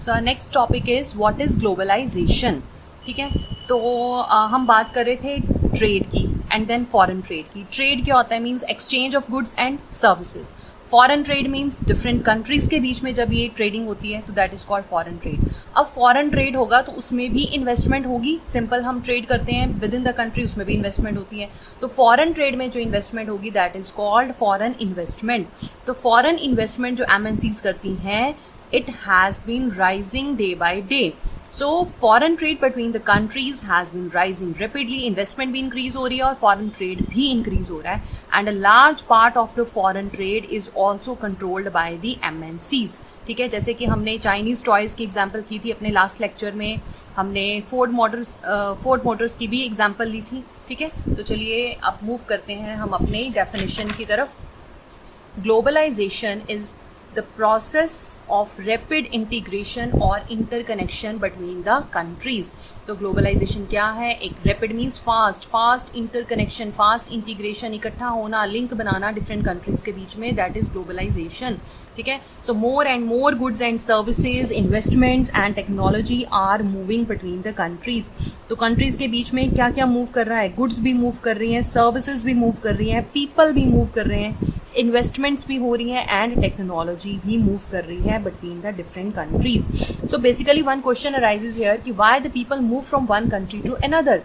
So next topic is what is globalisation. ठीक है, तो हम बात कर रहे थे ट्रेड की एंड देन फॉरेन ट्रेड की। ट्रेड क्या होता है, means exchange of goods and services. Foreign trade means different countries के बीच में जब ये ट्रेडिंग होती है तो that is called foreign trade. अब फॉरेन ट्रेड होगा तो उसमें भी इन्वेस्टमेंट होगी। सिंपल हम ट्रेड करते हैं विद इन द कंट्री, उसमें भी इन्वेस्टमेंट होती है। तो फॉरेन ट्रेड में जो इन्वेस्टमेंट होगी that is called foreign investment. तो फॉरेन इन्वेस्टमेंट जो एमएनसीज करती हैं, it has been rising day by day. So foreign trade between the countries has been rising rapidly. Investment भी increase हो रही है और foreign trade भी increase हो रहा है, and a large part of the foreign trade is also controlled by the MNCs. ठीक है, जैसे कि हमने चाइनीज टॉयज की एग्जाम्पल की थी अपने लास्ट लेक्चर में, हमने फोर्ड मोटर्स की भी एग्जाम्पल ली थी। ठीक है, तो चलिए अब मूव करते हैं हम अपने डेफिनेशन की तरफ। Globalisation is the process of rapid integration or interconnection between the countries. तो ग्लोबलाइजेशन क्या है? एक rapid means fast interconnection, fast integration, इकट्ठा होना, लिंक बनाना डिफरेंट कंट्रीज के बीच में, दैट इज ग्लोबलाइजेशन। ठीक है, so more and more goods and services, investments and technology are moving between the countries. तो कंट्रीज के बीच में क्या क्या मूव कर रहा है? गुड्स भी मूव कर रही हैं, सर्विसेज भी मूव कर रही हैं, पीपल भी मूव कर रहे हैं, इन्वेस्टमेंट्स भी हो रही हैं एंड टेक्नोलॉजी भी मूव कर रही है between the different countries. So basically one question arises here कि why the people move from one country to another?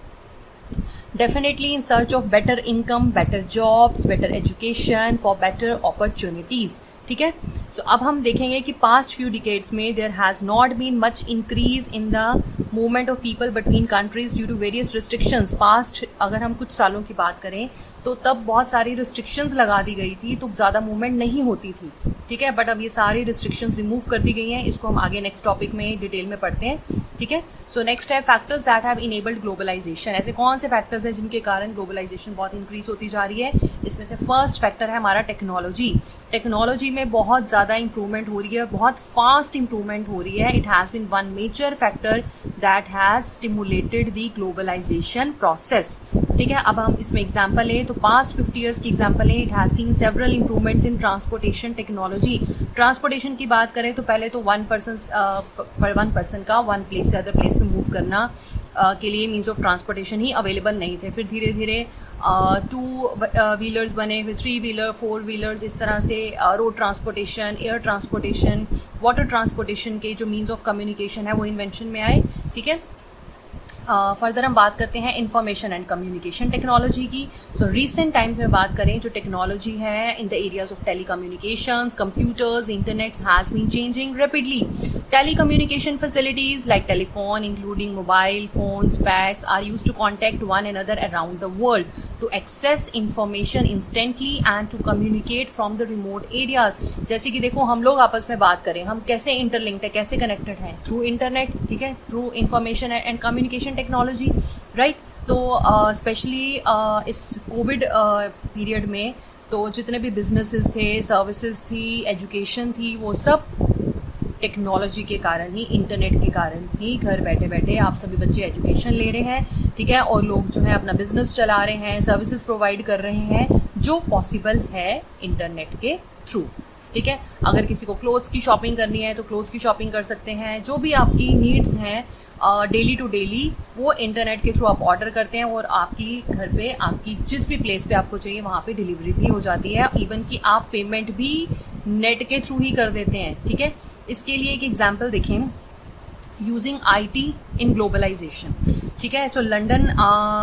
Definitely in search of better income, better jobs, better education, for better opportunities. ठीक है, सो अब हम देखेंगे कि past few decades में there has not been much increase in the movement of people between countries due to various restrictions. Past अगर हम कुछ सालों की बात करें तो तब बहुत सारी रिस्ट्रिक्शंस लगा दी गई थी, तो ज़्यादा मूवमेंट नहीं होती थी। ठीक है, बट अब ये सारी रिस्ट्रिक्शंस रिमूव कर दी गई हैं। इसको हम आगे नेक्स्ट टॉपिक में डिटेल में पढ़ते हैं। ठीक है, सो नेक्स्ट है factors that have enabled globalisation. ऐसे कौन से फैक्टर्स हैं जिनके कारण ग्लोबलाइजेशन बहुत इंक्रीज होती जा रही है? इसमें से फर्स्ट फैक्टर है हमारा टेक्नोलॉजी। टेक्नोलॉजी में बहुत ज़्यादा इंप्रूवमेंट हो रही है, बहुत फास्ट इंप्रूवमेंट हो रही है। It has been one major factor that has stimulated the globalisation process. ठीक है, अब हम इसमें एग्जाम्पल है तो पास्ट 50 ईयर्स की एग्जाम्पल है। It has seen several improvements in transportation technology. Transportation की बात करें तो पहले तो वन पर्सन का वन प्लेस से अदर प्लेस में मूव करना के लिए मीन्स ऑफ ट्रांसपोर्टेशन ही अवेलेबल नहीं थे। फिर धीरे धीरे 2 व्हीलर्स बने, फिर 3 व्हीलर, 4 व्हीलर्स, इस तरह से road transportation, air transportation, water transportation के जो मीन्स ऑफ कम्युनिकेशन है वो इन्वेंशन में आए। ठीक है, फर्दर हम बात करते हैं इंफॉर्मेशन एंड कम्युनिकेशन टेक्नोलॉजी की। सो रिसेंट टाइम्स में बात करें जो टेक्नोलॉजी है in the areas of telecommunications, computers, internets has been changing rapidly. Telecommunication facilities like telephone including mobile phones, fax are used to contact one another around the world, to access information instantly and to communicate from the remote areas. जैसे कि देखो हम लोग आपस में बात करें, हम कैसे इंटरलिंक्ड है, कैसे कनेक्टेड हैं? Through internet. ठीक है, through information and communication technology, right. तो स्पेशली इस कोविड पीरियड में तो जितने भी बिजनेसेस थे, सर्विसेज थी, एजुकेशन थी, वो सब टेक्नोलॉजी के कारण ही, इंटरनेट के कारण ही घर बैठे बैठे आप सभी बच्चे एजुकेशन ले रहे हैं। ठीक है, और लोग जो है अपना बिजनेस चला रहे हैं, सर्विसेज प्रोवाइड कर रहे हैं, जो पॉसिबल है इंटरनेट के थ्रू। ठीक है, अगर किसी को क्लोथ्स की शॉपिंग करनी है तो क्लोथ्स की शॉपिंग कर सकते हैं। जो भी आपकी नीड्स हैं डेली टू डेली, वो इंटरनेट के थ्रू आप ऑर्डर करते हैं और आपकी घर पे, आपकी जिस भी प्लेस पे आपको चाहिए वहाँ पे डिलीवरी भी हो जाती है। इवन कि आप पेमेंट भी नेट के थ्रू ही कर देते हैं। ठीक है, इसके लिए एक एग्जाम्पल देखें, यूजिंग IT इन ग्लोबलाइजेशन। ठीक है, सो लंदन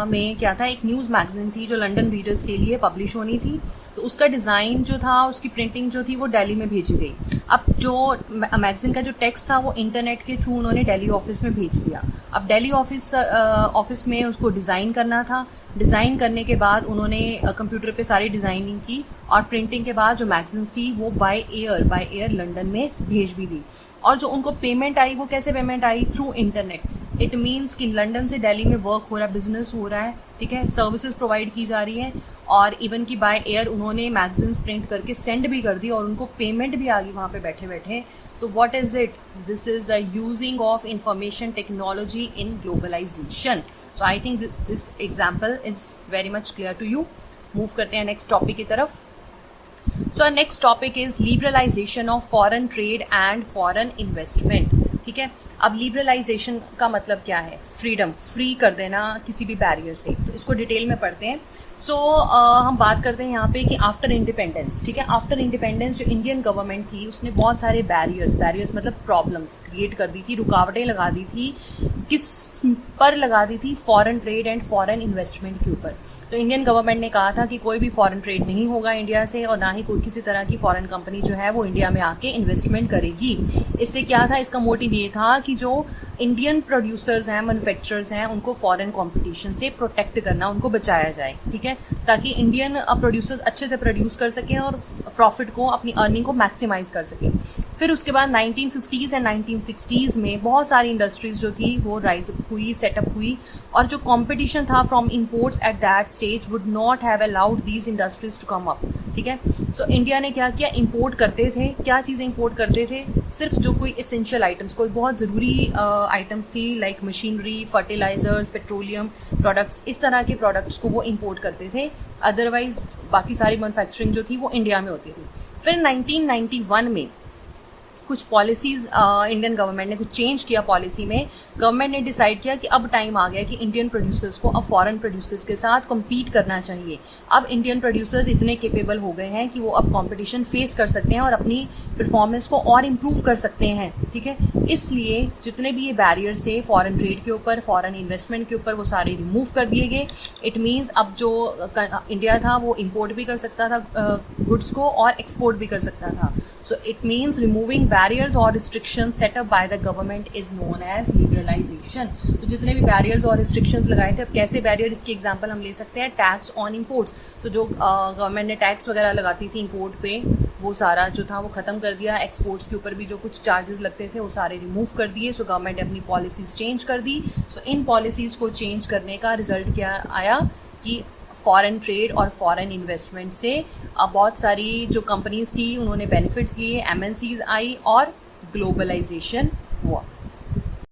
में क्या था, एक न्यूज़ मैगजीन थी जो लंदन रीडर्स के लिए पब्लिश होनी थी, तो उसका डिज़ाइन जो था, उसकी प्रिंटिंग जो थी वो दिल्ली में भेजी गई। अब जो मैगजीन का जो टेक्स्ट था वो इंटरनेट के थ्रू उन्होंने दिल्ली ऑफिस में भेज दिया। अब दिल्ली ऑफिस में उसको डिज़ाइन करना था। डिज़ाइन करने के बाद उन्होंने कंप्यूटर पे सारी डिज़ाइनिंग की और प्रिंटिंग के बाद जो मैगजीन्स थी वो बाय एयर लंदन में भेज भी दी। और जो उनको पेमेंट आई वो कैसे payment I? Through internet. It means कि लंदन से दिल्ली में वर्क हो रहा है, बिजनेस हो रहा है। ठीक है, सर्विसेज प्रोवाइड की जा रही है और इवन की बाय एयर उन्होंने मैगजीन्स प्रिंट करके सेंड भी कर दी और उनको पेमेंट भी आ गई वहाँ पे बैठे बैठे। तो what is it? This is the using of information technology in globalisation. So I think this example is very much clear to you. Move करते हैं नेक्स्ट टॉपिक की तरफ। So our next topic is liberalization of foreign trade and foreign investment. ठीक है। अब liberalisation का मतलब क्या है? फ्रीडम, फ्री कर देना किसी भी बैरियर से। तो इसको डिटेल में पढ़ते हैं। सो हम बात करते हैं यहाँ पे कि आफ्टर इंडिपेंडेंस, ठीक है, आफ्टर इंडिपेंडेंस जो इंडियन गवर्नमेंट थी उसने बहुत सारे बैरियर्स मतलब प्रॉब्लम्स क्रिएट कर दी थी, रुकावटें लगा दी थी। किस पर लगा दी थी? Foreign trade and foreign investment के ऊपर। तो इंडियन गवर्नमेंट ने कहा था कि कोई भी फॉरेन ट्रेड नहीं होगा इंडिया से, और ना ही कोई किसी तरह की फॉरेन कंपनी जो है वो इंडिया में आके इन्वेस्टमेंट करेगी। इससे क्या था? इसका मोटिव ये था कि जो इंडियन प्रोड्यूसर्स हैं, मैन्युफैक्चरर्स हैं, उनको फॉरेन कंपटीशन से प्रोटेक्ट करना, उनको बचाया जाए, ठीक है, ताकि इंडियन प्रोड्यूसर्स अच्छे से प्रोड्यूस कर सकें और प्रॉफिट को, अपनी अर्निंग को मैक्सिमाइज कर सकें। फिर उसके बाद 1950s एंड 1960s में बहुत सारी इंडस्ट्रीज जो थी वो राइज हुई, सेटअप हुई, और जो कंपटीशन था from imports at that stage would not have allowed these industries to come up, ठीक है। सो इंडिया ने क्या किया? इंपोर्ट करते थे। क्या चीज़ें इंपोर्ट करते थे? सिर्फ जो कोई एसेंशियल आइटम्स, कोई बहुत ज़रूरी आइटम्स थी, like machinery, fertilisers, petroleum products, इस तरह के प्रोडक्ट्स को वो इंपोर्ट करते थे। अदरवाइज बाकी सारी मैन्युफैक्चरिंग जो थी वो इंडिया में होती थी। फिर 1991 में कुछ पॉलिसीज इंडियन गवर्नमेंट ने कुछ चेंज किया पॉलिसी में। गवर्नमेंट ने डिसाइड किया कि अब टाइम आ गया कि इंडियन प्रोड्यूसर्स को अब फॉरेन प्रोड्यूसर्स के साथ कम्पीट करना चाहिए। अब इंडियन प्रोड्यूसर्स इतने केपेबल हो गए हैं कि वो अब कंपटीशन फेस कर सकते हैं और अपनी परफॉर्मेंस को और इम्प्रूव कर सकते हैं, ठीक है। इसलिए जितने भी ये बैरियर्स थे फॉरेन ट्रेड के ऊपर, फॉरेन इन्वेस्टमेंट के ऊपर, वो सारे रिमूव कर दिए गए। इट मीन्स अब जो इंडिया था वो इम्पोर्ट भी कर सकता था गुड्स को और एक्सपोर्ट भी कर सकता था। So it means removing barriers or restrictions set up by the government is known as liberalization। तो जितने भी barriers और restrictions लगाए थे, अब कैसे barrier, इसकी एग्जांपल हम ले सकते हैं टैक्स ऑन imports। तो जो गवर्नमेंट ने टैक्स वगैरह लगाती थी इंपोर्ट पे, वो सारा जो था वो खत्म कर दिया। एक्सपोर्ट्स के ऊपर भी जो कुछ चार्जेस लगते थे वो सारे रिमूव कर दिए। सो गवर्नमेंट ने अपनी पॉलिसीज चेंज कर दी। सो इन पॉलिसीज को चेंज करने का रिजल्ट क्या आया कि फॉरेन ट्रेड और फॉरेन इन्वेस्टमेंट से बहुत सारी जो कंपनीज थी उन्होंने बेनिफिट्स लिए, एमएनसीज आई और ग्लोबलाइजेशन